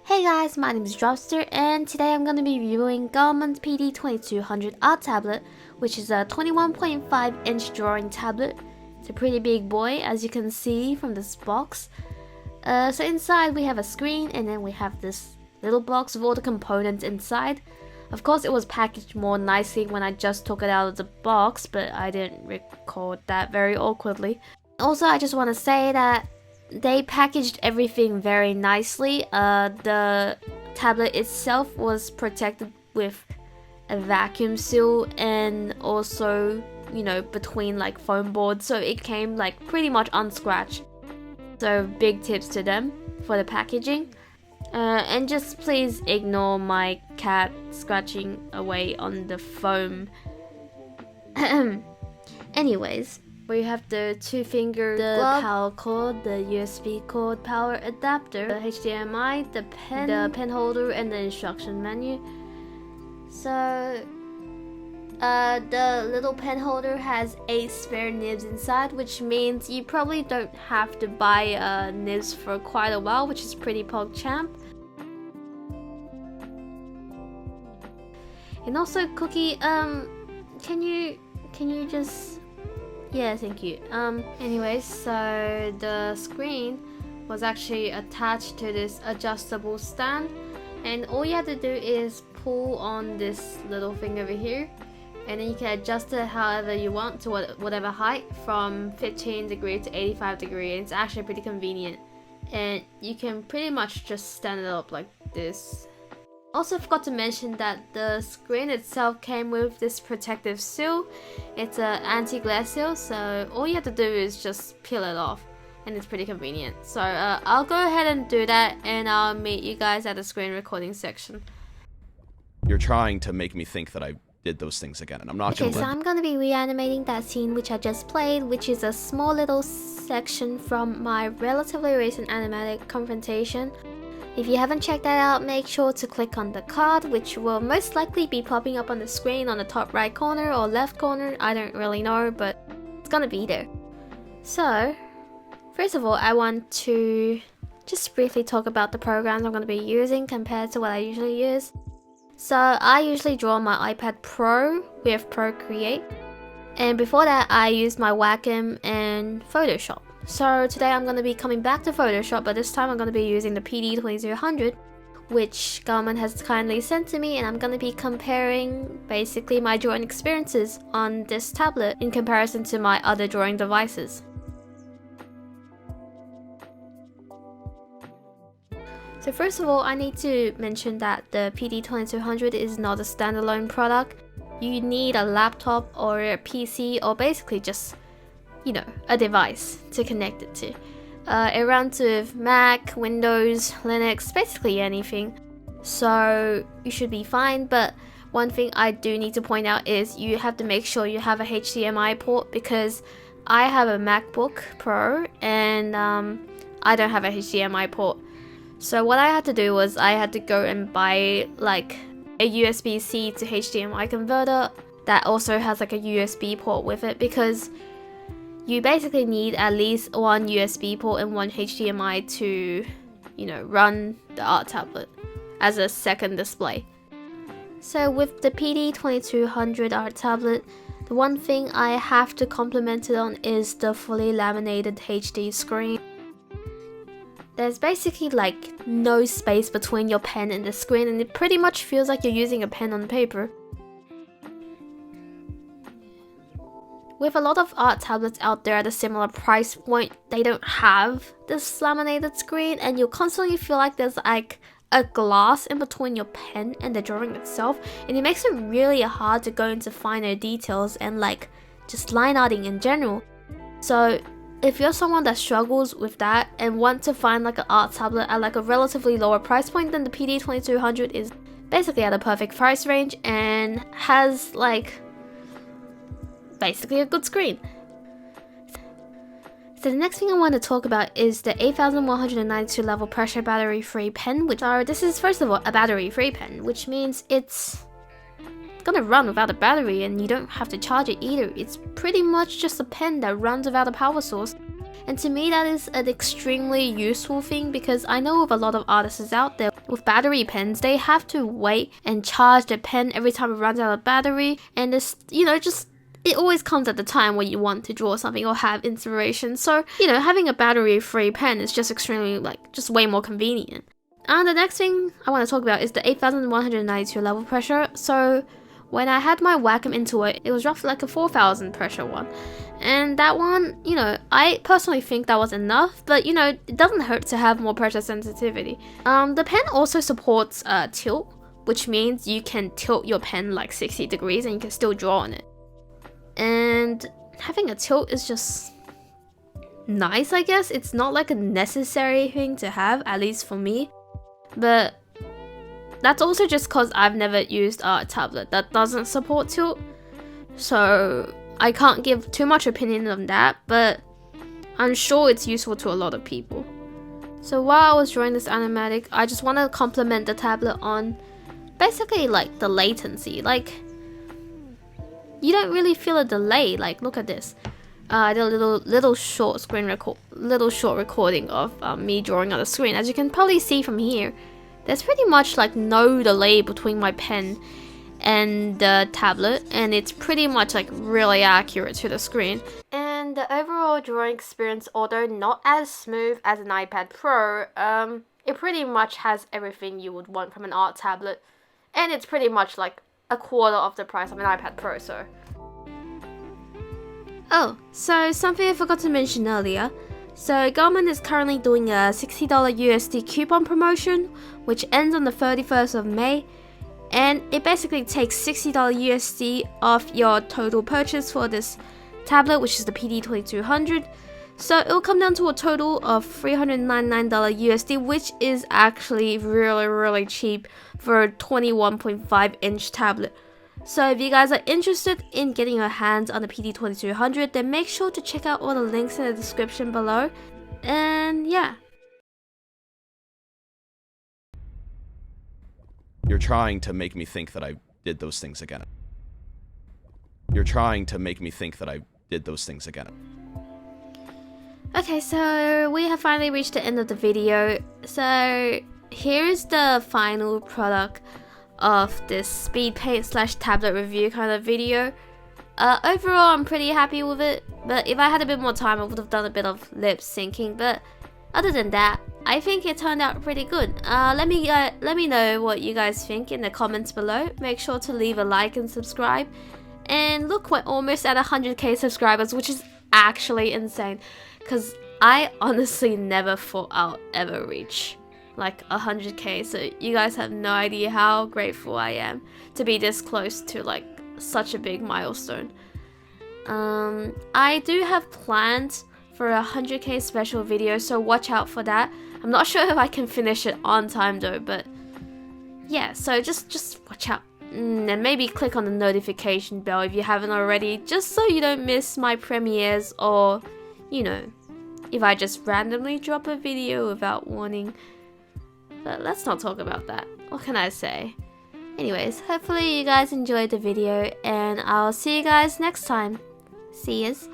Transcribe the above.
Hey guys, my name is DropsteR and today I'm going to be reviewing GAOMON's PD2200 art tablet, which is a 21.5 inch drawing tablet. It's a pretty big boy, as you can see from this box. So inside we have a screen, and then we have this little box with all the components inside. Of course it was packaged more nicely when I just took it out of the box, but I didn't record that very awkwardly. Also, I just want to say that they packaged everything very nicely. The tablet itself was protected with a vacuum seal and also, between like foam boards, so it came like pretty much unscratched. So big tips to them for the packaging. And just please ignore my cat scratching away on the foam. Anyways, we have the 2-finger power cord, the USB cord power adapter, the HDMI, the pen holder, and the instruction menu. So the little pen holder has 8 spare nibs inside, which means you probably don't have to buy nibs for quite a while, which is pretty PogChamp. And also, Cookie, can you just... Yeah, thank you. Anyways, so the screen was actually attached to this adjustable stand, and all you have to do is pull on this little thing over here, and then you can adjust it however you want to whatever height, from 15 degree to 85 degree. And it's actually pretty convenient, and you can pretty much just stand it up like this. Also forgot to mention that the screen itself came with this protective seal. It's an anti-glare seal, so all you have to do is just peel it off, and it's pretty convenient. So I'll go ahead and do that, and I'll meet you guys at the screen recording section. You're trying to make me think that I did those things again, and I'm not gonna. Okay, so I'm gonna be reanimating that scene which I just played, which is a small little section from my relatively recent animatic Confrontation. If you haven't checked that out, make sure to click on the card, which will most likely be popping up on the screen on the top right corner or left corner. I don't really know, but it's gonna be there. So, first of all, I want to just briefly talk about the programs I'm gonna be using compared to what I usually use. So, I usually draw on my iPad Pro with Procreate, and before that, I used my Wacom and Photoshop. So today I'm going to be coming back to Photoshop, but this time I'm going to be using the PD2200, which GAOMON has kindly sent to me, and I'm going to be comparing basically my drawing experiences on this tablet in comparison to my other drawing devices. So first of all, I need to mention that the PD2200 is not a standalone product. You need a laptop or a PC, or basically just a device to connect it to. It runs with Mac, Windows, Linux, basically anything. So you should be fine, but one thing I do need to point out is you have to make sure you have a HDMI port, because I have a MacBook Pro and I don't have a HDMI port. So what I had to do was I had to go and buy like a USB-C to HDMI converter that also has like a USB port with it, because you basically need at least one USB port and one HDMI to, run the art tablet as a second display. So with the PD2200 art tablet, the one thing I have to compliment it on is the fully laminated HD screen. There's basically like no space between your pen and the screen, and it pretty much feels like you're using a pen on paper. With a lot of art tablets out there at a similar price point, they don't have this laminated screen, and you'll constantly feel like there's like a glass in between your pen and the drawing itself, and it makes it really hard to go into finer details and like just line arting in general. So if you're someone that struggles with that and want to find like an art tablet at like a relatively lower price point, then the PD2200 is basically at a perfect price range and has like basically a good screen. So the next thing I want to talk about is the 8192 level pressure battery free pen, this is first of all a battery free pen, which means it's gonna run without a battery and you don't have to charge it either. It's pretty much just a pen that runs without a power source, And to me that is an extremely useful thing, because I know of a lot of artists out there with battery pens, they have to wait and charge the pen every time it runs out of battery, and this, it always comes at the time when you want to draw something or have inspiration. So, having a battery-free pen is just extremely, just way more convenient. And the next thing I want to talk about is the 8,192 level pressure. So, when I had my Wacom into it was roughly like a 4,000 pressure one. And that one, I personally think that was enough, but it doesn't hurt to have more pressure sensitivity. The pen also supports tilt, which means you can tilt your pen like 60 degrees and you can still draw on it. And having a tilt is just nice, I guess. It's not like a necessary thing to have, at least for me. But that's also just because I've never used a tablet that doesn't support tilt. So I can't give too much opinion on that, but I'm sure it's useful to a lot of people. So while I was drawing this animatic, I just want to compliment the tablet on basically like the latency. Like, you don't really feel a delay. Like, look at this. I did a little short recording of me drawing on the screen. As you can probably see from here, there's pretty much like no delay between my pen and the tablet, and it's pretty much like really accurate to the screen. And the overall drawing experience, although not as smooth as an iPad Pro, it pretty much has everything you would want from an art tablet, and it's pretty much like a quarter of the price of an iPad Pro. So something I forgot to mention earlier. So GAOMON is currently doing a $60 USD coupon promotion, which ends on the 31st of May. And it basically takes $60 USD off your total purchase for this tablet, which is the PD2200. So it'll come down to a total of $399 USD, which is actually really cheap for a 21.5 inch tablet. So if you guys are interested in getting your hands on the PD2200, then make sure to check out all the links in the description below. And yeah. You're trying to make me think that I did those things again. You're trying to make me think that I did those things again. Okay, so we have finally reached the end of the video. So here's the final product of this Speedpaint / tablet review kind of video. Overall, I'm pretty happy with it, but if I had a bit more time, I would have done a bit of lip syncing. But other than that, I think it turned out pretty good. Let me know what you guys think in the comments below. Make sure to leave a like and subscribe. And look, we're almost at 100k subscribers, which is actually insane, because I honestly never thought I'll ever reach like 100k. So you guys have no idea how grateful I am to be this close to like such a big milestone. I do have plans for a 100k special video, so watch out for that. I'm not sure if I can finish it on time though, but yeah, so just watch out. And maybe click on the notification bell if you haven't already, just so you don't miss my premieres, or if I just randomly drop a video without warning. But let's not talk about that. What can I say? Anyways, hopefully you guys enjoyed the video, and I'll see you guys next time. See yas.